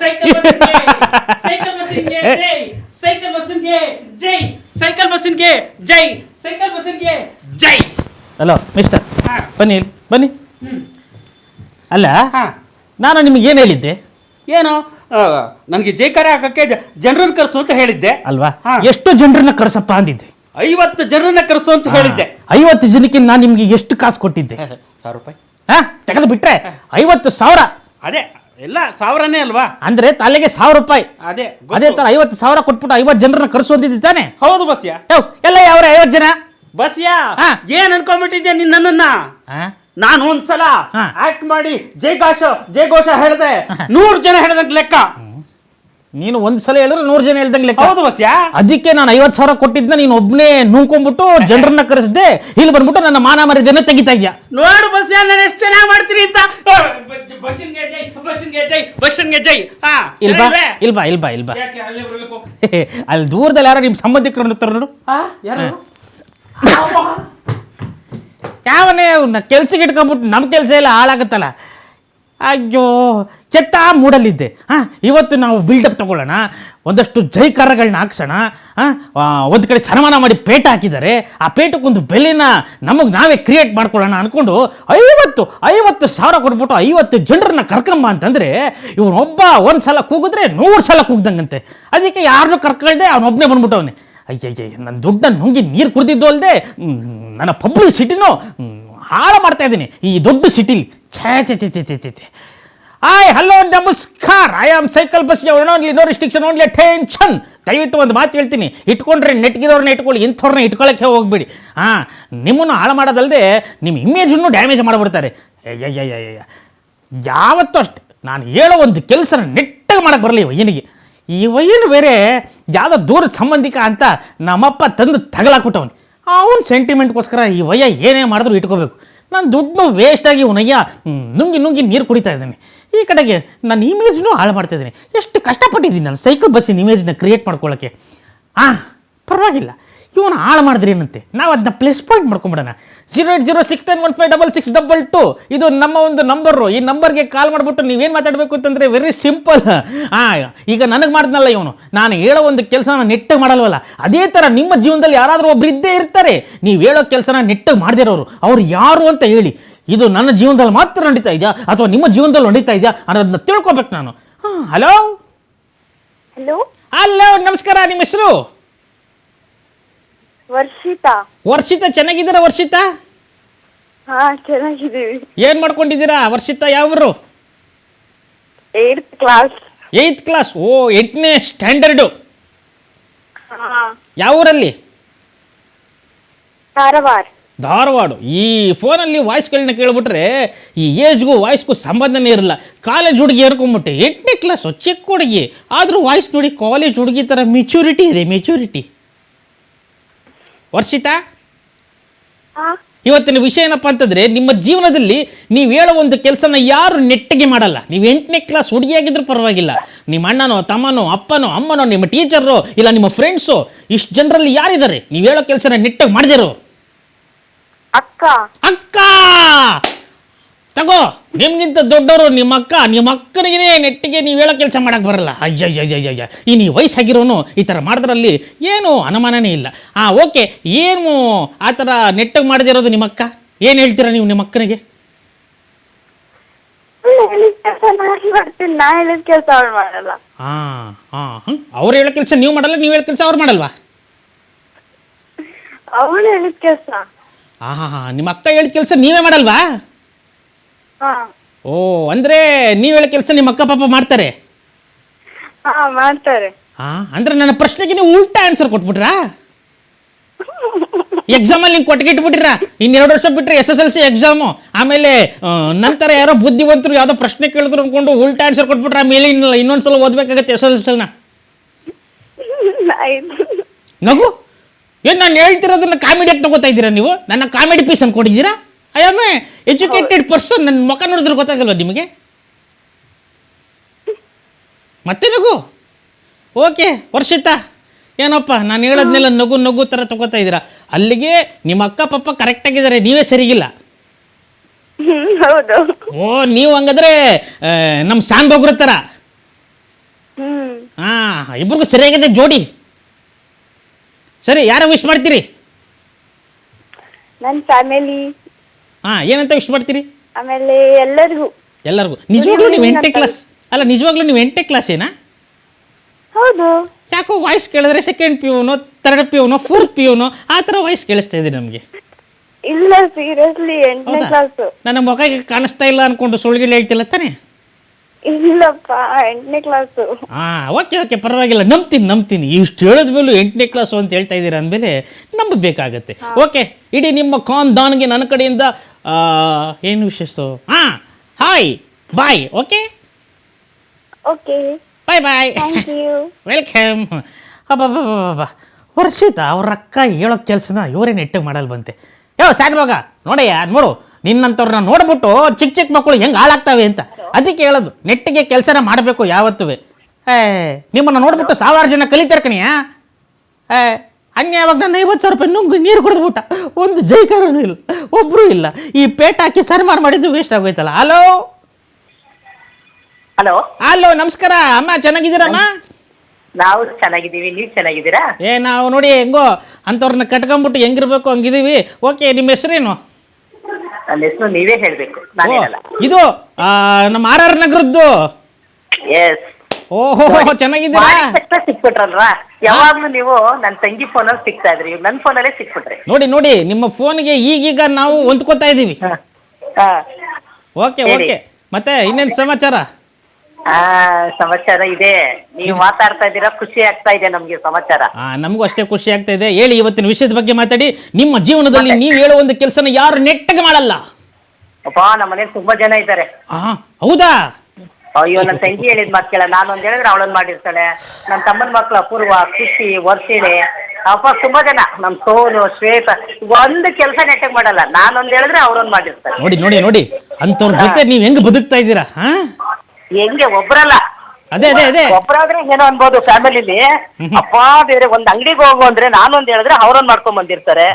Cycle ಬಸ್ಸಿಗೆ cycle ಬಸ್ಸಿಗೆ ಜೈ cycle ಬಸ್ಸಿಗೆ ಜೈ ಸೈಕಲ್ ಬಸ್ಸಿಗೆ ಜೈ ಸೈಕಲ್ ಬಸ್ಸಿಗೆ ಜೈ. ಹಲೋ ಮಿಸ್ಟರ್, ಬನ್ನಿ ಇಲ್ಲಿ ಬನ್ನಿ. ಅಲ್ಲ, ಹಾ, ನಾನು ನಿಮಗೆ ಏನು ಹೇಳಿದ್ದೆ? ಏನು ನನಗೆ ಜೈಕಾರ ಹಾಕಕ್ಕೆ ಜನರನ್ನ ಕರೆಸು ಅಂತ ಹೇಳಿದ್ದೆ ಅಲ್ವಾ? ಹಾ. ಎಷ್ಟು ಜನರನ್ನ ಕರೆಸಪ್ಪ ಅಂದಿದ್ದೆ? 50 ಜನರನ್ನ ಕರೆಸು ಅಂತ ಹೇಳಿದ್ದೆ. 50 ಜನಕ್ಕೆ ನಾನು ನಿಮಗೆ ಎಷ್ಟು ಕಾಸು ಕೊಟ್ಟಿದ್ದೆ? 1000 ರೂಪಾಯಿ. ಹಾ, ತೆಗೆದು ಬಿಟ್ರೆ 50,000. ಅದೇ ಎಲ್ಲ ಸಾವಿರನೇ ಅಲ್ವಾ? ಅಂದ್ರೆ ತಲೆಗೆ 1000 ರೂಪಾಯಿ. ಅದೇ ಅದೇ ತರ 50,000 ಕೊಟ್ಬಿಟ್ಟು 50 ಜನರನ್ನ ಕರೆಸೋದಿದ್ದೆ ತಾನೆ? ಹೌದು ಬಸ್ಯಾ. ಎಲ್ಲ ಯಾವ 50 ಜನ? ಬಸ್ಯಾ, ಹಾ. ಏನ್ ಅನ್ಕೊಂಡ್ಬಿಟ್ಟಿದ್ಯಾ ನೀನ್ ನನ್ನನ್ನ? ಹಾ? ನಾನು ಒಂದ್ಸಲ ಹಾ. ಆಕ್ಟ್ ಮಾಡಿ ಜೈಘೋಷ ಹೇಳಿದ್ರೆ 100 ಜನ ಹೇಳ್ದಂಗ್ ಲೆಕ್ಕ. ನೀನು ಒಂದ್ಸಲ ಹೇಳಿದ್ರೆ 100 ಜನ ಹೇಳ್ದಂಗೆ ಲೆಕ್ಕ. ಹೌದು ಬಸ್ಯಾ. ಅದಕ್ಕೆ ನಾನು 50,000 ಕೊಟ್ಟಿದ್ನ ನೀನು ಒಬ್ಬನೇ ನುಂಗ್ಕೊಂಡ್ಬಿಟ್ಟು ಜನರನ್ನ ಕರೆಸಿದೆ. ಇಲ್ಲಿ ಬಂದ್ಬಿಟ್ಟು ನನ್ನ ಮಾನ ಮರ್ಯಾದೆನ ತೆಗಿತಾ ಇದ್ಯಾ. ನೋಡು ಬಸ್ಯಾ, ನಾನು ಎಷ್ಟು ಚೆನ್ನಾಗಿ ಮಾಡ್ತೀನಿ ಅಂತ. ಬಸ್ಸಿನ್ಗೆ ಜೈ, ಬಸ್ಸಿನ್ಗೆ ಜೈ, ಬಸ್ಸಿನ್ಗೆ ಜೈ. ಹಾ, ಇಲ್ಬಾ ಚೆನ್ನಾಗಿಲ್ವೇ? ಇಲ್ಬಾ ಯಾಕೆ ಅಲ್ಲೇ ಬರ್ಬೇಕು? ಅಲ್ಲಿ ದೂರದಲ್ಲಿ ಯಾರೋ ನಿಮ್ಮ ಸಂಬಂಧಿಕರು ನೋಡ್ತಾರೆ ನೋಡು. ಯಾರು? ಯಾವನೇ ಕೆಲ್ಸಕ್ಕೆ ಇಟ್ಕೊಂಡ್ಬಿಟ್ಟು ನಮ್ಮ ಕೆಲಸ ಎಲ್ಲ ಹಾಳಾಗುತ್ತಲ್ಲ. ಅಯ್ಯೋ, ಚೆತ್ತ ಮೂಡಲ್ಲಿದ್ದೆ. ಇವತ್ತು ನಾವು ಬಿಲ್ಡಪ್ ತಗೊಳ್ಳೋಣ, ಒಂದಷ್ಟು ಜೈಕಾರಗಳನ್ನ ಹಾಕ್ಸೋಣ. ಒಂದು ಕಡೆ ಸನ್ಮಾನ ಮಾಡಿ ಪೇಟ ಹಾಕಿದ್ದಾರೆ, ಆ ಪೇಟಕ್ಕೊಂದು ಬೆಲೆನ ನಮಗೆ ನಾವೇ ಕ್ರಿಯೇಟ್ ಮಾಡ್ಕೊಳ್ಳೋಣ ಅಂದ್ಕೊಂಡು 50,000 ಕೊಟ್ಬಿಟ್ಟು 50 ಜನರನ್ನ ಕರ್ಕೊಂಬ ಅಂತಂದರೆ ಇವನೊಬ್ಬ ಒಂದು ಸಲ ಕೂಗಿದ್ರೆ 100 ಸಲ ಕೂಗ್ದಂಗಂತೆ. ಅದಕ್ಕೆ ಯಾರನ್ನೂ ಕರ್ಕೊಳ್ದೆ ಅವನೊಬ್ಬನೇ ಬಂದ್ಬಿಟ್ಟವನೇ. ಅಯ್ಯಯ್ಯ, ನನ್ನ ದುಡ್ಡನ್ನು ನುಂಗಿ ನೀರು ಕುಡಿದಿದ್ದು ಅಲ್ಲದೆ ನನ್ನ ಪಬ್ಲಿಸಿಟಿನೂ ಹಾಳು ಮಾಡ್ತಾ ಇದ್ದೀನಿ ಈ ದೊಡ್ಡ ಸಿಟಿಲಿ. ಛೇ. ಹಲೋ ನಮಸ್ಕಾರ, I am cycle bus only, no restriction, only attention. ದಯವಿಟ್ಟು ಒಂದು ಮಾತು ಹೇಳ್ತೀನಿ, ಇಟ್ಕೊಂಡ್ರೆ ನೆಟ್ಗಿರೋರನ್ನ ಇಟ್ಕೊಳ್ಳಿ, ಇಂಥವ್ರನ್ನ ಇಟ್ಕೊಳ್ಳೋಕ್ಕೆ ಹೋಗ್ಬೇಡಿ. ನಿಮ್ಮನ್ನು ಹಾಳು ಮಾಡೋದಲ್ಲದೆ ನಿಮ್ಮ ಇಮೇಜನ್ನು ಡ್ಯಾಮೇಜ್ ಮಾಡಿಬಿಡ್ತಾರೆ. ಅಯ್ಯಯ್ಯಯ್ಯ, ಯಾವತ್ತೂ ಅಷ್ಟೆ ನಾನು ಹೇಳೋ ಒಂದು ಕೆಲಸನ ನೆಟ್ಟಾಗಿ ಮಾಡೋಕ್ಕೆ ಬರಲಿ ವಯ್ಯನಿಗೆ. ಈ ವಯ್ಯನು ಬೇರೆ ಯಾವುದೋ ದೂರದ ಸಂಬಂಧಿಕ ಅಂತ ನಮ್ಮಪ್ಪ ತಂದು ತಗಲಾಕ್ಬಿಟ್ಟವನು. ಅವನ ಸೆಂಟಿಮೆಂಟ್ಗೋಸ್ಕರ ಈ ವಯ್ಯ ಏನೇ ಮಾಡಿದ್ರು ಇಟ್ಕೋಬೇಕು. ನಾನು ದುಡ್ಡು ವೇಸ್ಟಾಗಿ ಅವನಯ್ಯ ನುಂಗಿ ನೀರು ಕುಡಿತಾ ಇದ್ದಾನೆ. ಈ ಕಡೆಗೆ ನನ್ನ ಇಮೇಜ್ನೂ ಹಾಳು ಮಾಡ್ತಾಯಿದ್ದೀನಿ. ಎಷ್ಟು ಕಷ್ಟಪಟ್ಟಿದ್ದೀನಿ ನಾನು ಸೈಕಲ್ ಬಸ್ಸಿನ ಇಮೇಜ್ನ ಕ್ರಿಯೇಟ್ ಮಾಡ್ಕೊಳ್ಳೋಕ್ಕೆ. ಪರವಾಗಿಲ್ಲ, ಇವನು ಹಾಳು ಮಾಡಿದ್ರಿ ಏನಂತೆ, ನಾವು ಅದನ್ನ ಪ್ಲಸ್ ಪಾಯಿಂಟ್ ಮಾಡ್ಕೊಂಬಿಡೋಣ. 08069156622 ಇದು ನಮ್ಮ ಒಂದು ನಂಬರು. ಈ ನಂಬರ್ಗೆ ಕಾಲ್ ಮಾಡಿಬಿಟ್ಟು ನೀವೇನು ಮಾತಾಡಬೇಕು ಅಂತಂದರೆ ವೆರಿ ಸಿಂಪಲ್. ಈಗ ನನಗೆ ಮಾಡಿದ್ನಲ್ಲ ಇವನು, ನಾನು ಹೇಳೋ ಒಂದು ಕೆಲಸನ ನೆಟ್ಟಾಗಿ ಮಾಡಲ್ವಲ್ಲ, ಅದೇ ಥರ ನಿಮ್ಮ ಜೀವನದಲ್ಲಿ ಯಾರಾದರೂ ಒಬ್ರು ಇದ್ದೇ ಇರ್ತಾರೆ ನೀವು ಹೇಳೋ ಕೆಲಸನ ನೆಟ್ಟಾಗಿ ಮಾಡದಿರೋರು. ಅವ್ರು ಯಾರು ಅಂತ ಹೇಳಿ. ಇದು ನನ್ನ ಜೀವನದಲ್ಲಿ ಮಾತ್ರ ನಡೀತಾ ಇದೆಯಾ ಅಥವಾ ನಿಮ್ಮ ಜೀವನದಲ್ಲಿ ನಡೀತಾ ಇದೆಯಾ ಅನ್ನೋದನ್ನ ತಿಳ್ಕೊಬೇಕು ನಾನು. ಹಲೋ ಹಲೋ, ನಮಸ್ಕಾರ. ನಿಮ್ಮ ಹೆಸರು? ವರ್ಷಿತಾ. ಚೆನ್ನಾಗಿದ್ದೀರಾ ವರ್ಷಿತಾ? ಚೆನ್ನಾಗಿದ್ದೀವಿ. ಏನ್ ಮಾಡ್ಕೊಂಡಿದ್ದೀರಾ ವರ್ಷಿತಾ? ಯಾವರು? 8th class. ಓ, 8ನೇ ಸ್ಟ್ಯಾಂಡರ್ಡು. ಯಾವ ಊರಲ್ಲಿ? ಧಾರವಾಡ. ಈ ಫೋನಲ್ಲಿ ವಾಯ್ಸ್ಗಳನ್ನ ಕೇಳ್ಬಿಟ್ರೆ ಈ ಏಜ್ಗೂ ವಾಯ್ಸ್ಗೂ ಸಂಬಂಧನೇ ಇರಲ್ಲ. ಕಾಲೇಜ್ ಹುಡುಗಿ ಏರ್ಕೊಂಬಿಟ್ಟೆ, 8ನೇ ಕ್ಲಾಸು, ಚಿಕ್ಕ ಹುಡುಗಿ ಆದರೂ ವಾಯ್ಸ್ ನೋಡಿ ಕಾಲೇಜ್ ಹುಡುಗಿ ಥರ ಮೆಚ್ಯೂರಿಟಿ ಇದೆ, ಮೆಚ್ಯೂರಿಟಿ. ವರ್ಷಿತಾ, ಇವತ್ತಿನ ವಿಷಯ ಏನಪ್ಪ ಅಂತಂದರೆ, ನಿಮ್ಮ ಜೀವನದಲ್ಲಿ ನೀವು ಹೇಳೋ ಒಂದು ಕೆಲಸನ ಯಾರು ನೆಟ್ಟಿಗೆ ಮಾಡಲ್ಲ. ನೀವು 8ನೇ ಕ್ಲಾಸ್ ಹುಡುಗಿಯಾಗಿದ್ರೂ ಪರವಾಗಿಲ್ಲ, ನಿಮ್ಮ ಅಣ್ಣನೋ ತಮ್ಮನೋ ಅಪ್ಪನೋ ಅಮ್ಮನೋ ನಿಮ್ಮ ಟೀಚರು ಇಲ್ಲ ನಿಮ್ಮ ಫ್ರೆಂಡ್ಸು, ಇಷ್ಟು ಜನರಲ್ಲಿ ಯಾರಿದ್ದಾರೆ ನೀವು ಹೇಳೋ ಕೆಲಸನ ನೆಟ್ಟಿಗೆ ಮಾಡಿದಿರೋ? ಅಕ್ಕ ತಗೋ, ನಿಮ್ಗಿಂತ ದೊಡ್ಡವರು ನಿಮ್ಮ ಅಕ್ಕನಿಗೆ ನೆಟ್ಟಿಗೆ ನೀವು ಹೇಳೋ ಕೆಲಸ ಮಾಡಕ್ಕೆ ಬರಲ್ಲ. ಅಯ್ಯಯ್ಯಯ್ಯಯ್ಯ, ಈ ನೀವು ವಯಸ್ಸಾಗಿರೋನು ಈ ಥರ ಮಾಡಿದ್ರಲ್ಲಿ ಏನು ಅನುಮಾನನೇ ಇಲ್ಲ. ಓಕೆ, ಏನು ಆ ಥರ ನೆಟ್ಟಿಗೆ ಮಾಡದಿರೋದು ನಿಮ್ಮ ಅಕ್ಕ? ಏನು ಹೇಳ್ತೀರಾ ನೀವು ನಿಮ್ಮ ಅಕ್ಕನಿಗೆ? ಅವ್ರು ಹೇಳೋ ಕೆಲಸ ನೀವು ಮಾಡಲ್ಲ, ನೀವು ಹೇಳೋ ಕೆಲಸ ಅವ್ರು ಮಾಡಲ್ವಾ? ನಿಮ್ಮ ಅಕ್ಕ ಹೇಳಿದ ಕೆಲಸ ನೀವೇ ಮಾಡಲ್ವಾ? ಓ, ಅಂದ್ರೆ ನೀವು ಹೇಳೋ ಕೆಲಸ ನಿಮ್ಮ ಅಕ್ಕ ಪಾಪ ಮಾಡ್ತಾರೆ? ಅಂದ್ರೆ ನನ್ನ ಪ್ರಶ್ನೆಗೆ ನೀವು ಉಲ್ಟಾ ಆನ್ಸರ್ ಕೊಟ್ಬಿಟ್ರಾ? ಎಕ್ಸಾಮಲ್ಲಿ ನೀವು ಕೊಟ್ಟಿಟ್ಬಿಟ್ಟಿರಾ, 2 ವರ್ಷ ಬಿಟ್ಟರೆ SSLC ಎಕ್ಸಾಮು, ಆಮೇಲೆ ನಂತರ ಯಾರೋ ಬುದ್ಧಿವಂತರು ಯಾವುದೋ ಪ್ರಶ್ನೆ ಕೇಳಿದ್ರು ಅಂದ್ಕೊಂಡು ಉಲ್ಟಾ ಆನ್ಸರ್ ಕೊಟ್ಬಿಟ್ರೆ ಆಮೇಲೆ ಇನ್ನೊಂದ್ಸಲ ಓದಬೇಕಾಗತ್ತೆ SSLCನ. ನಗು ಏನು ನಾನು ಹೇಳ್ತಿರೋದನ್ನ ಕಾಮಿಡಿಯಾಗಿ ತಗೋತಾ ಇದ್ದೀರಾ ನೀವು? ನನ್ನ ಕಾಮಿಡಿ ಪೀಸ್ ಅಂದ್ಕೊಂಡಿದ್ದೀರಾ? I am a educated person. ನನ್ನ ಮುಖ ನೋಡಿದ್ರೆ ಗೊತ್ತಾಗಲ್ವ ನಿಮಗೆ? ಮತ್ತೆ ನಗು. ಓಕೆ ವರ್ಷಿತಾ, ಏನಪ್ಪ ನಾನು ಹೇಳೋದ್ನೆಲ್ಲ ನಗು ಥರ ತಗೋತಾ ಇದ್ದೀರಾ? ಅಲ್ಲಿಗೆ ನಿಮ್ಮ ಅಕ್ಕ ಪಪ್ಪ ಕರೆಕ್ಟಾಗಿದ್ದಾರೆ, ನೀವೇ ಸರಿಗಿಲ್ಲ. ಹೌದು. ಓ ನೀವು ಹಂಗಾದ್ರೆ ನಮ್ಮ ಶಾನ್ ಬಗ್ರ ಥರ. ಇಬ್ರಿಗೂ ಸರಿಯಾಗಿದೆ ಜೋಡಿ. ಸರಿ, ಯಾರ ವಿಶ್ ಮಾಡ್ತೀರಿ? ನನ್ನ ಫ್ಯಾಮಿಲಿ, ಏನಂತ ವಿಶ್ ಮಾಡ್ತೀರಿ? ಆಮೇಲೆ ಎಲ್ಲರಿಗೂ. ನಿಜವಾಗ್ಲೂ ನೀವು 8ನೇ ಕ್ಲಾಸ್ ಅಲ್ಲ, ನಿಜವಾಗ್ಲೂ ನೀವು 8ನೇ ಕ್ಲಾಸ್ ಏನಾ? ಹೌದು. ಯಾಕೋ ವಾಯ್ಸ್ ಕೇಳಿದ್ರೆ ಸೆಕೆಂಡ್ ಪಿಯೂನೋ, ಥರ್ಡ್ ಪಿಯೂನೋ, ಫೋರ್ತ್ ಪಿಯೂನೋ ಆ ಥರ ವಾಯ್ಸ್ ಕೇಳಿಸ್ತಾ ಇದೆ ನಮಗೆ. ಇಲ್ಲ, ಸೀರಿಯಸ್ಲಿ 8ನೇ ಕ್ಲಾಸ್. ನನ್ನ ಮುಖಕ್ಕೆ ಕಾಣಿಸ್ತಾ ಇಲ್ಲ ಅನ್ಕೊಂಡು ಸುಳ್ಗಿಲ್ ಹೇಳ್ತಿಲ್ಲ ತಾನೆ? ಇಲ್ಲಪ್ಪ, 8ನೇ ಕ್ಲಾಸ್. ಓಕೆ, ಪರವಾಗಿಲ್ಲ, ನಂಬ್ತೀನಿ. ಇಷ್ಟು ಹೇಳಿದ್ಮೇಲೂ 8ನೇ ಕ್ಲಾಸು ಅಂತ ಹೇಳ್ತಾ ಇದ್ದೀರಾ ಅಂದಮೇಲೆ ನಂಬಬೇಕಾಗತ್ತೆ. ಓಕೆ, ಇಡೀ ನಿಮ್ಮ ಖಾನ್ದಾನ್ಗೆ ನನ್ನ ಕಡೆಯಿಂದ ಏನು ವಿಶೇಷ? Hi bye. Okay okay, bye. Thank you. Welcome. ಅಬ್ಬಬ್ಬಬ್ಬ, ವರ್ಷಿತಾ ಅವ್ರ ಅಕ್ಕ ಹೇಳೋ ಕೆಲಸನ ಇವರೇ ನೆಟ್ಟಿಗೆ ಮಾಡಲ್ ಬಂತೆ. ಸ್ಯಾಡ್ ಮಗ ನೋಡಯ್ಯ, ನೋಡು ನಿನ್ನಂಥವ್ರನ್ನ ನೋಡ್ಬಿಟ್ಟು ಚಿಕ್ಕ ಮಕ್ಕಳು ಹೆಂಗೆ ಹಾಳಾಗ್ತವೆ ಅಂತ. ಅದಕ್ಕೆ ಹೇಳೋದು, ನೆಟ್ಟಿಗೆ ಕೆಲಸನ ಮಾಡಬೇಕು ಯಾವತ್ತೂ. ನಿಮ್ಮನ್ನು ನೋಡ್ಬಿಟ್ಟು 1000 ಜನ ಕಲಿತಾರೆ ಕಣಿಯ. ಅನ್ಯಾವಾಗ ನನ್ನ 50,000 ರೂಪಾಯಿ ನುಂಗು ನೀರು ಕುಡಿದ್ಬಿಟ್ಟ, ಒಂದು ಜೈಕಾರನೂ ಇಲ್ಲ, ಒಬ್ಬರೂ ಇಲ್ಲ. ಈ ಪೇಟ ಹಾಕಿ ಸನ್ಮಾನ ಮಾಡಿದ್ದು ವೇಸ್ಟ್ ಆಗೋಯ್ತಲ್ಲ. ಹಲೋ, ನಮಸ್ಕಾರ ಅಮ್ಮ, ಚೆನ್ನಾಗಿದ್ದೀರಮ್ಮ? ನಾವು ಚೆನ್ನಾಗಿದ್ದೀವಿ, ನೀವು ಚೆನ್ನಾಗಿದ್ದೀರಾ? ನಾವು ನೋಡಿ ಹೆಂಗೋ ಅಂಥವ್ರನ್ನ ಕಟ್ಕೊಂಡ್ಬಿಟ್ಟು ಹೆಂಗಿರ್ಬೇಕು ಹಂಗಿದೀವಿ. ಓಕೆ, ನಿಮ್ಮ ಹೆಸರೇನು? ನನ್ನ ಹೆಸರು ನೀವೇ ಹೇಳ್ಬೇಕು, ನಾನೇನಲ್ಲ. ಇದು ನಮ್ಮ RR ನಗರದ್ದು. ಎಸ್. ಓಹೋ, ಚೆನ್ನಾಗಿದ್ದೀರಾ? ಸಿಕ್ಬಿಟ್ರಲ್ವಾ? ಯಾವಾಗ್ಲೂ ನೀವು ನನ್ನ ತಂಗಿ ಫೋನಲ್ಲಿ ಸಿಗ್ತಾ ಇದ್ರಿ, ನನ್ನ ಫೋನಲ್ಲೇ ಸಿಕ್ಬಿಟ್ರಿ. ನೋಡಿ ನಿಮ್ಮ ಫೋನ್ಗೆ ಈಗೀಗ ನಾವು ಹೊಂದ್ಕೋತಾ ಇದೀವಿ. ಓಕೆ, ಮತ್ತೆ ಇನ್ನೇನು ಸಮಾಚಾರ? ಸಮಾಚಾರ ಇದೆ, ನೀವು ಮಾತಾಡ್ತಾ ಇದ್ದೀರಾ, ಖುಷಿ ಆಗ್ತಾ ಇದೆ ನಮ್ಗೆ ಸಮಾಚಾರ. ನಮಗೂ ಅಷ್ಟೇ ಖುಷಿ ಆಗ್ತಾ ಇದೆ. ಹೇಳಿ, ಇವತ್ತಿನ ವಿಷಯದ ಬಗ್ಗೆ ಮಾತಾಡಿ. ನಿಮ್ಮ ಜೀವನದಲ್ಲಿ ನೀವು ಹೇಳೋ ಒಂದು ಕೆಲಸನ ಯಾರು ನೆಟ್ಟಗೆ ಮಾಡಲ್ಲ? ಅಪ್ಪ, ನಮ್ಮ ಮನೇಲಿ ತುಂಬಾ ಜನ ಇದ್ದಾರೆ. ಹೌದಾ? ಅಯ್ಯೋ, ನನ್ನ ತಂಗಿ ಹೇಳಿದ್ ಮಾತು ಕೇಳ, ನಾನೊಂದ್ ಹೇಳಿದ್ರೆ ಅವಳೊಂದ್ ಮಾಡಿರ್ತಾಳೆ. ನನ್ನ ತಮ್ಮನ ಮಕ್ಳು ಅಪೂರ್ವ, ಖುಷಿ, ವರ್ಷಿಣೆ, ಅಪ್ಪ ತುಂಬಾ ಜನ, ನಮ್ ಸೋನು, ಶ್ವೇತಾ, ಒಂದು ಕೆಲಸ ನೆಟ್ಟಗೆ ಮಾಡಲ್ಲ. ನಾನೊಂದ್ ಹೇಳಿದ್ರೆ ಅವ್ರೊಂದ್ ಮಾಡಿರ್ತಾರೆ. ನೋಡಿ ಅಂತವ್ರ ಜೊತೆ ನೀವ್ ಹೆಂಗ್ ಬದುಕ್ತಾ ಇದ್ದೀರಾ? ಹೆಂಗೆ ಒಬ್ರಲ್ಲ, ಅದೇ ಒಬ್ರಾದ್ರೆ ಏನೋ ಅನ್ಬೋದು ಫ್ಯಾಮಿಲಿಲಿ. ಅಪ್ಪ ಬೇರೆ ಒಂದ್ ಅಂಗಡಿಗೆ ಹೋಗು ಅಂದ್ರೆ ನಾನೊಂದ್ ಹೇಳಿದ್ರೆ ಅವ್ರೊಂದ್ ಮಾಡ್ಕೊಂಡ್ ಬಂದಿರ್ತಾರೆ.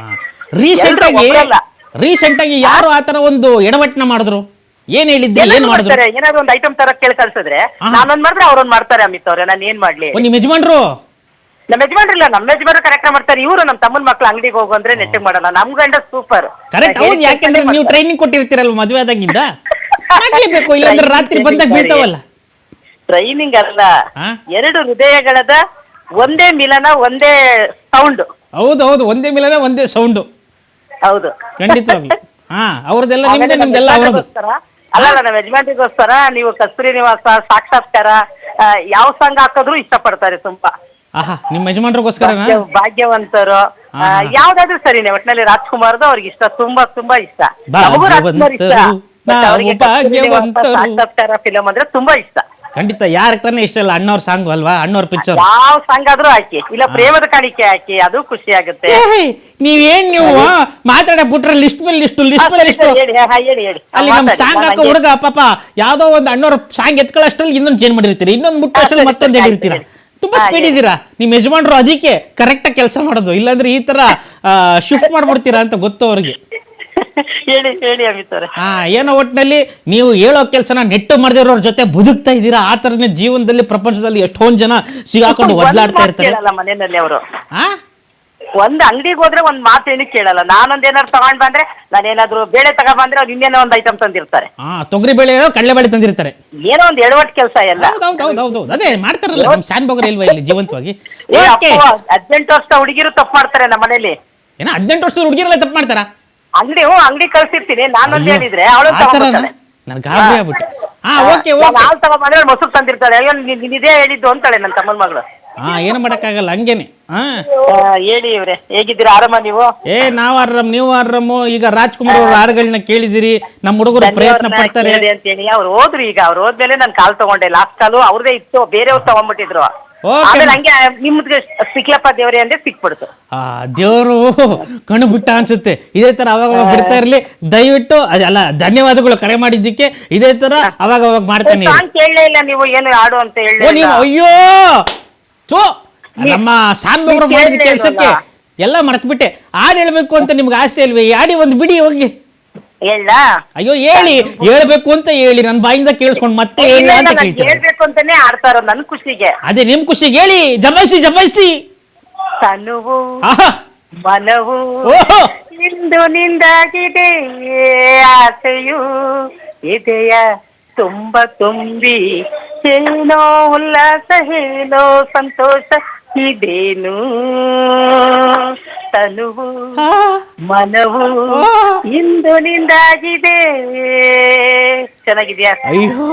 ರೀಸೆಂಟ್ ಆಗಿ ಯಾರು ಆತರ ಒಂದು ಎಡವಟ್ಟನ ಮಾಡಿದ್ರು? ಏನ್ ಹೇಳಿದ್ದೆ? ಏನ್ ಮಾಡಿದ್ರು? ಏನಾದ್ರು ಒಂದ್ ಐಟಮ್ ತರ ಕೇಳಿ ಕಳ್ಸಿದ್ರೆ ನಾನೊಂದ್ ಮಾಡಿದ್ರೆ ಅವ್ರೊಂದ್ ಮಾಡ್ತಾರೆ. ಅಮಿತ್ ಅವ್ರೆ, ನಾನು ಏನ್ ಮಾಡ್ಲಿ? ನಿಮ್ ಯಜಮಾನ್ರು? ನಮ್ಮ ಯಜಮಾನ್ರಿಲ್ಲ, ನಮ್ಮ ಯಜಮಾನ್ರು ಕರೆಕ್ಟ್ ಮಾಡ್ತಾರೆ. ಇವರು ನಮ್ಮ ತಮ್ಮನ ಮಕ್ಳು ಅಂಗಡಿಗೆ ಹೋಗು ಅಂದ್ರೆ ನೆಟ್ಟಿಗೆ ಮಾಡಲ್ಲ. ನಮ್ ಗಂಡ ಸೂಪರ್ ಕರೆಕ್ಟ್. ಹೌದು, ಯಾಕಂದ್ರೆ ನೀವು ಟ್ರೈನಿಂಗ್ ಕೊಟ್ಟಿರ್ತೀರಲ್ವ ಮದುವೆ ಆದಾಗಿಂದ. ಮಾಡ್ಲೇಬೇಕು, ಇಲ್ಲಾಂದ್ರೆ ರಾತ್ರಿ ಬಂದಾಗ ಬೀಳ್ತಾವಲ್ಲ. ಟ್ರೈನಿಂಗ್ ಅಲ್ಲ, ಎರಡು ಹೃದಯಗಳದ ಒಂದೇ ಮಿಲನ, ಒಂದೇ ಸೌಂಡ್. ಹೌದು, ಒಂದೇ ಮಿಲನ ಒಂದೇ ಸೌಂಡ್. ಹೌದು, ಖಂಡಿತವಾಗ್ಲು. ಅವ್ರದೆಲ್ಲ ನಿಮ್ದೆಲ್ಲ ಅವ್ರದ್ದು. ಅಲ್ಲ, ನಮ್ಮ ಯಜಮಾನ್ರಿಗೋಸ್ಕರ ನೀವು ಕಸ್ತೂರಿ ನಿವಾಸ, ಸಾಕ್ಷಾತ್ಕಾರ ಯಾವ ಸಾಂಗ್ ಹಾಕಿದ್ರು ಇಷ್ಟಪಡ್ತಾರೆ ತುಂಬಾ. ನಿಮ್ಮ ಯಜಮಾನ್ರಿಗೋಸ್ಕರ ಭಾಗ್ಯವಂತರು ಯಾವ್ದಾದ್ರು ಸರಿನೇ, ಒಟ್ಟಿನಲ್ಲಿ ರಾಜ್ಕುಮಾರ್ದು ಅವ್ರಿಗೆ ಇಷ್ಟ, ತುಂಬಾ ತುಂಬಾ ಇಷ್ಟ. ನಮಗೂ ರಾಜ್ಕುಮಾರ್ ಇಷ್ಟ, ಸಾಕ್ಷಾತ್ಕಾರ ಫಿಲಂ ಅಂದ್ರೆ ತುಂಬಾ ಇಷ್ಟ. ಖಂಡಿತ, ಯಾರಿಗೆ ತಾನೇ ಇಷ್ಟ ಇಲ್ಲ ಅಣ್ಣವ್ರ ಸಾಂಗ್ ಅಲ್ವಾ? ಅಣ್ಣವ್ರ ಪಿಕ್ಚರ್ ಯಾವ ಸಾಂಗ್ ಆದ್ರೂ ಹಾಕಿ, ಇಲ್ಲ ಪ್ರೇಮದ ಕಾಣಿಕೆ ಹಾಕಿ, ಅದು ಖುಷಿ ಆಗುತ್ತೆ. ನೀವು ಮಾತಾಡಕ್ ಬಿಟ್ರೆ ಲಿಸ್ಟ್ ಮೇಲೆ ಲಿಸ್ಟ್ ಅಲ್ಲಿ ನಮ್ ಸಾಂಗ್ ಹಾಕೋ ಹುಡುಗ ಪಾಪ ಯಾವ್ದೋ ಒಂದು ಅಣ್ಣವ್ರ ಸಾಂಗ್ ಎತ್ಕೊಳ್ಳೋಷ್ಟ್ರಲ್ಲಿ ಇನ್ನೊಂದು ಚೇಂಜ್ ಮಾಡಿರ್ತೀರಿ, ಇನ್ನೊಂದು ಮುಟ್ಟೋಷ್ಟ್ರಲ್ಲಿ ಮತ್ತೊಂದು ಹೇಳಿರ್ತೀರಾ. ತುಂಬಾ ಸ್ಪೀಡ್ ಇದ್ದೀರಾ ನಿಮ್ ಯಜಮಾನ್ರು, ಅದಕ್ಕೆ ಕರೆಕ್ಟ್ ಆಗಿ ಕೆಲಸ ಮಾಡೋದು. ಇಲ್ಲಾಂದ್ರೆ ಈ ತರ ಶಿಫ್ಟ್ ಮಾಡ್ಬಿಡ್ತೀರಾ ಅಂತ ಗೊತ್ತು ಅವ್ರಿಗೆ. ಹೇಳಿ ಅಮಿತ್ ಅವರೇ. ಏನೋ ಒಟ್ಟಿನಲ್ಲಿ ನೀವು ಹೇಳೋ ಕೆಲಸನ ನೆಟ್ಟು ಮಾಡದಿರೋರ್ ಜೊತೆ ಬದುಕ್ತಾ ಇದ್ದೀರಾ. ಆ ತರನೇ ಜೀವನದಲ್ಲಿ ಪ್ರಪಂಚದಲ್ಲಿ ಎಷ್ಟೊಂದ್ ಜನ ಸಿಗಾಕೊಂಡು ಒದ್ಲಾಡ್ತಾ ಇರ್ತಾರೆ ಮನೆಯಲ್ಲಿ. ಅವರು ಒಂದ್ ಅಂಗಡಿಗೆ ಹೋದ್ರೆ ಒಂದ್ ಮಾತು ಏನಕ್ಕೆ ಕೇಳಲ್ಲ. ನಾನೊಂದ್ ಏನಾದ್ರು ತಗೊಂಡ್ ಬಂದ್ರೆ, ನಾನೇನಾದ್ರು ಬೇಳೆ ತಗೊಂಡ್ ಬಂದ್ರೆ ಅವ್ರು ಇನ್ನೇನೋ ಒಂದ್ ಐಟಮ್ ತಂದಿರ್ತಾರೆ. ತೊಗರಿ ಬೇಳೆ ಕಡಲೆ ಬೇಳೆ ತಂದಿರ್ತಾರೆ. ಏನೋ ಒಂದ್ ಎಡವಟ್ ಕೆಲಸ ಎಲ್ಲ. ಹೌದು, ಅದೇ ಮಾಡ್ತಾರಲ್ಲ ನಮ್ ಶಾನ್ ಬಗ್ರ ಇಲ್ವಾ ಇಲ್ಲಿ ಜೀವಂತವಾಗಿ. 18 ವರ್ಷ ಹುಡುಗಿರು ತಪ್ಪು ಮಾಡ್ತಾರೆ ನಮ್ಮ ಮನೇಲಿ. ಏನೋ 18 ವರ್ಷದ ಹುಡುಗಿರೆಲ್ಲ ತಪ್ಪು ಮಾಡ್ತಾರ? ಅಂಗಡಿ ಕಳ್ಸಿರ್ತೀನಿ, ನಾನೊಂದ್ ಹೇಳಿದ್ರೆ ಅವಳು ನನ್ ಗಾಬರಿ ಆಗ್ಬಿಟ್ಟು. ಹಾಲು ತಗೊಂಡ್ಬಂದ್ರೆ ಮೊಸರು ತಂದಿರ್ತಾಳೆ. ಅಯ್ಯೋ ಇದೇ ಹೇಳಿದ್ದು ಅಂತಾಳೆ ನನ್ನ ತಮ್ಮನ ಮಗಳು. ಏನು ಮಾಡಕ್ಕಾಗಲ್ಲ, ಹಂಗೇನೆ. ಹೇಳಿ ಇವ್ರೆ, ಹೇಗಿದ್ದೀರಾ? ಆರಾಮ ನೀವು? ನಾವ್ ಆರಾಮ್, ನೀವು ಆರಾಮು. ಈಗ ರಾಜ್ಕುಮಾರ್ ಅವ್ರ ಹಾಡುಗಳನ್ನ ಕೇಳಿದಿರಿ, ನಮ್ಮ ಹುಡುಗರು ಪ್ರಯತ್ನ ಪಡ್ತಾರೆ ಅಂತೇಳಿ. ಅವ್ರು ಹೋದ್ರು, ಈಗ ಅವ್ರು ಹೋದ್ಮೇಲೆ ನಾನು ಕಾಲ್ ತಗೊಂಡೆ. ಲಾಸ್ಟ್ ಕಾಲು ಅವ್ರದೇ ಇತ್ತು, ಬೇರೆಯವ್ರು ತಗೊಂಡ್ಬಿಟ್ಟಿದ್ರು. ಆಮೇಲೆ ಹಂಗೆ ನಿಮ್ಗೆ ಸಿಕ್ಲಪ್ಪ ದೇವ್ರೆ ಅಂದ್ರೆ ಸಿಕ್ಬಿಡ್ತು. ದೇವ್ರು ಕಣ್ಣು ಬಿಟ್ಟ ಅನ್ಸುತ್ತೆ. ಇದೇ ತರ ಅವಾಗ ಬಿಡ್ತಾ ಇರ್ಲಿ ದಯವಿಟ್ಟು. ಅಲ್ಲ, ಧನ್ಯವಾದಗಳು ಕರೆ ಮಾಡಿದ್ದಕ್ಕೆ. ಇದೇ ತರ ಅವಾಗ ಮಾಡ್ತಾನೆ. ಕೇಳಲೇ ಇಲ್ಲ ನೀವು ಏನು ಹಾಡು ಅಂತ ಹೇಳಿ. ಅಯ್ಯೋ ನಮ್ಮ ಶಾನ್ ಬಗ್ರ ಮಾಡಿದ ಕೆಲ್ಸಕ್ಕೆ ಎಲ್ಲ ಮರ್ತ್ಬಿಟ್ಟೆ. ಹಾಡು ಹೇಳ್ಬೇಕು ಅಂತ ನಿಮ್ಗೆ ಆಸೆ ಇಲ್ವೇ? ಹಾಡಿ ಒಂದು ಬಿಡಿ ಹೋಗಿ. ಹೇಳ ಅಯ್ಯೋ ಹೇಳಿ, ಹೇಳ್ಬೇಕು ಅಂತ ಹೇಳಿ, ನನ್ನ ಬಾಯಿಂದ ಕೇಳಿಸ್ಕೊಂಡು ಮತ್ತೆ ಹೇಳಿ ಅಂತ ಕೇಳ್ತೀನಿ. ಹೇಳ್ಬೇಕು ಅಂತಾನೆ ಆಡ್ತಾ ಇರೋದು ನನ್ ಖುಷಿಗೆ. ಅದೇ ನಿಮ್ ಖುಷಿಗೆ ಹೇಳಿ, ಜಮಾಯಿಸಿ ಜಮಾಯಿಸಿ. ತನುವು ಆಹಾ, ಮನವು ಓಹೋ, ಇಂದು ನಿಂದಾಗಿದೆ ಆಸೆಯು ಇದೆಯ ತುಂಬ ತುಂಬಿ ಏನೋ ಉಲ್ಲಾಸ ಏನೋ ಸಂತೋಷ ಇದೇನು ತನುವು ಆ, ಮನವು ಓ. ಇಂದು ನಿಂದಾಗಿದೆ. ಚೆನ್ನಾಗಿದ್ಯಾ? ಅಯ್ಯೋ,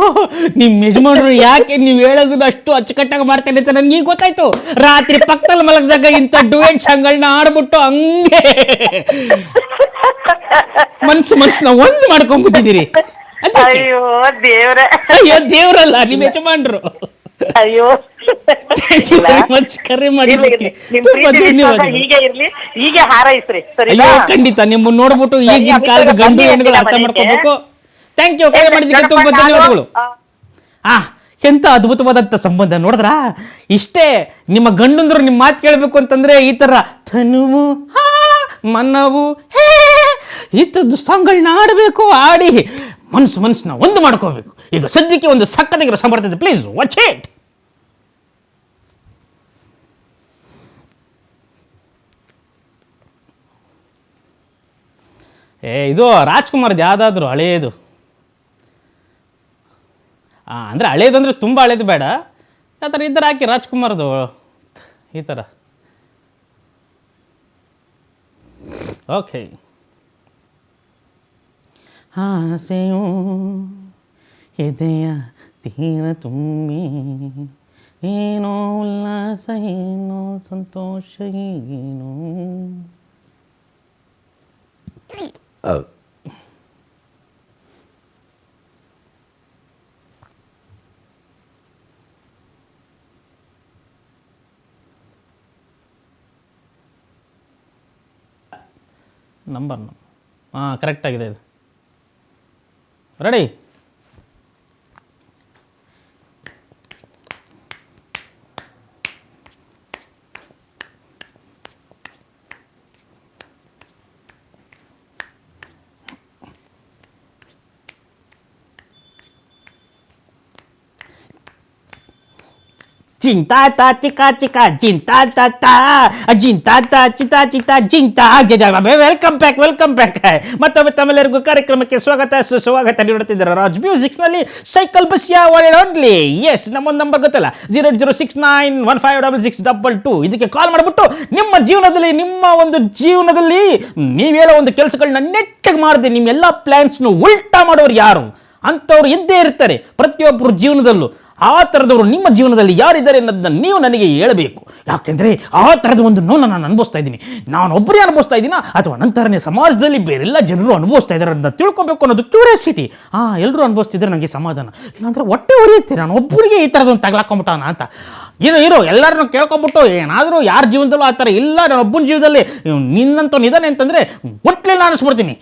ನಿಮ್ ಯಜಮಾನ್ರು ಯಾಕೆ ನೀವು ಹೇಳೋದನ್ನ ಅಷ್ಟು ಅಚ್ಚುಕಟ್ಟಾಗಿ ಮಾಡ್ತಾರೆ ಅಂತ ನನ್ಗೆ ಈಗ ಗೊತ್ತಾಯ್ತು. ರಾತ್ರಿ ಪಕ್ಕದಲ್ಲಿ ಮಲಗಿದಾಗ ಇಂಥ ಡುಯೆಟ್ ಸಾಂಗ್ಗಳನ್ನ ಆಡ್ಬಿಟ್ಟು ಹಂಗೆ ಮನ್ಸನ್ನ ಒಂದು ಮಾಡ್ಕೊಂಡ್ಬಿಟ್ಟಿದ್ದೀರಿ. ಅದಕ್ಕೆ. ಅಯ್ಯೋ ದೇವ್ರೆ, ಅಯ್ಯೋ ದೇವ್ರಲ್ಲ, ನಿಮ್ ಯಜಮಾನ್ರು. ಅಯ್ಯೋ ಕರೆ ಇರ್ಲಿ, ಮಾಡಿದ್ದಕ್ಕೆ ಇರ್ಲಿ. ನಿಮ್ ತುಂಬಾ ಪ್ರೀತಿ ವಿಶ್ವಾಸ ಧನ್ಯವಾದಗಳು. ಹೀಗೆ ಇರ್ಲಿ, ಹೀಗೆ ಹಾರೈಸ್ರಿ. ಅಯ್ಯೋ ಸರಿನಾ? ಖಂಡಿತ, ನಿಮ್ಮನ್ನ ನೋಡ್ಬಿಟ್ಟು ಈಗಿನ ಕಾಲದ ಗಂಡು ಹೆಣ್ಣುಗಳು ಅರ್ಥ ಮಾಡ್ಕೋಬೇಕು. ಥ್ಯಾಂಕ್ ಯು, ಕರೆ ಮಾಡಿದ್ದಕ್ಕೆ ತುಂಬಾ ಧನ್ಯವಾದಗಳು. ಎಂತ ಅದ್ಭುತವಾದಂಥ ಸಂಬಂಧ ನೋಡಿದ್ರಾ? ಇಷ್ಟೇ, ನಿಮ್ಮ ಗಂಡಂದ್ರು ನಿಮ್ಮ ಮಾತು ಕೇಳಬೇಕು ಅಂತಂದ್ರೆ ಈ ಥರ ತನುವು ಹಾ ಮನವು ಹೇ ಈ ಥರದ್ದು ಸಾಂಗ್ಗಳನ್ನ ಆಡಬೇಕು, ಆಡಿ ಮನಸ್ಸನ್ನ ಒಂದು ಮಾಡ್ಕೋಬೇಕು. ಈಗ ಸದ್ಯಕ್ಕೆ ಒಂದು ಸಕ್ಕತ್ತಾಗಿರೋ ಸಾಂಗ್ ಬರ್ತದೆ, ಪ್ಲೀಸ್ ವಾಚ್ ಇಟ್. ಇದು ರಾಜ್ಕುಮಾರ್ದು ಯಾವುದಾದ್ರು ಹಳೇದು, ಅಂದರೆ ಹಳೇದು ಅಂದರೆ ತುಂಬ ಹಳೇದು ಬೇಡ, ಆ ಥರ ಇದ್ದರೆ ಹಾಕಿ ರಾಜ್ಕುಮಾರ್ದು ಈ ಥರ. ಓಕೆ. ಆಸೆಯು ಎದೆಯ ತೀರ ತುಂಬಿ ಏನೋ ಉಲ್ಲಾಸ ಏನೋ ಸಂತೋಷ ಏನೋ. ನಂಬರ್ ಕರೆಕ್ಟಾಗಿದೆ ಇದು. ರೆಡಿ? ಜಿಂತಾ ತಾ ಚಿಕಾ ಚಿಕಾ ಜಿಂತಾ ತಾ ತಾ ಜಿಂತಾ ತಾ ಚಿತಾ ಚಿತಾ ಜಿಂತಾ. Welcome back. ಮತ್ತೊಮ್ಮೆ ತಮ್ಮೆಲ್ಲರಿಗೂ ಕಾರ್ಯಕ್ರಮಕ್ಕೆ ಸ್ವಾಗತ ಸುಸ್ವಾಗತ. ನೀಡುತ್ತಿದ್ದಾರೆ ರಾಜ್ ಮ್ಯೂಸಿಕ್ಸ್ನಲ್ಲಿ cycle bus one and only. Yes, ನಮ್ಮೊಂದು ನಂಬರ್ ಗೊತ್ತಲ್ಲ, 08069156622. ಇದಕ್ಕೆ ಕಾಲ್ ಮಾಡಿಬಿಟ್ಟು ನಿಮ್ಮ ಜೀವನದಲ್ಲಿ ನೀವು ಹೇಳೋ ಒಂದು ಕೆಲಸಗಳನ್ನ ನೆಟ್ಟಗೆ ಮಾಡದೆ ನಿಮ್ಮೆಲ್ಲ ಪ್ಲ್ಯಾನ್ಸ್ನು ಉಲ್ಟಾ ಮಾಡೋರು ಯಾರು ಅಂಥವ್ರು ಇದ್ದೇ ಇರ್ತಾರೆ ಪ್ರತಿಯೊಬ್ಬರ ಜೀವನದಲ್ಲೂ. ಆ ಥರದವರು ನಿಮ್ಮ ಜೀವನದಲ್ಲಿ ಯಾರಿದ್ದಾರೆ ಅನ್ನೋದನ್ನ ನೀವು ನನಗೆ ಹೇಳಬೇಕು. ಯಾಕೆಂದರೆ ಆ ಥರದ ಒಂದು ನೋವನ್ನು ನಾನು ಅನುಭವಿಸ್ತಾ ಇದ್ದೀನಿ. ನಾನು ಒಬ್ಬರೇ ಅನುಭವಿಸ್ತಾ ಇದ್ದೀನ ಅಥವಾ ನಂತರನೇ ಸಮಾಜದಲ್ಲಿ ಬೇರೆಲ್ಲ ಜನರು ಅನುಭವಿಸ್ತಾ ಇದ್ದಾರೆ ಅಂತ ತಿಳ್ಕೊಬೇಕು ಅನ್ನೋದು ಕ್ಯೂರಿಯಾಸಿಟಿ. ಎಲ್ಲರೂ ಅನುಭವಿಸ್ತಿದ್ರೆ ನನಗೆ ಸಮಾಧಾನ. ಇಲ್ಲಾಂದರೆ ಹೊಟ್ಟೆ ಹೊಡೆಯುತ್ತೆ, ನಾನು ಒಬ್ಬರಿಗೆ ಈ ಥರದೊಂದು ತಗ್ಲಾಕೊಂಬಿಟ್ಟಾನ ಅಂತ. ಇರೋ ಎಲ್ಲರನ್ನೂ ಕೇಳ್ಕೊಂಬಿಟ್ಟು ಏನಾದರೂ ಯಾರ ಜೀವನದಲ್ಲೂ ಆ ಥರ ಇಲ್ಲ, ನಾನು ಒಬ್ಬನ ಜೀವನದಲ್ಲಿ ನಿನ್ನಂತವ್ನು ಇದ್ದಾನೆ ಅಂತಂದರೆ ಒಟ್ಟಲೆಲ್ಲ ಅನಿಸ್ಬಿಡ್ತೀನಿ.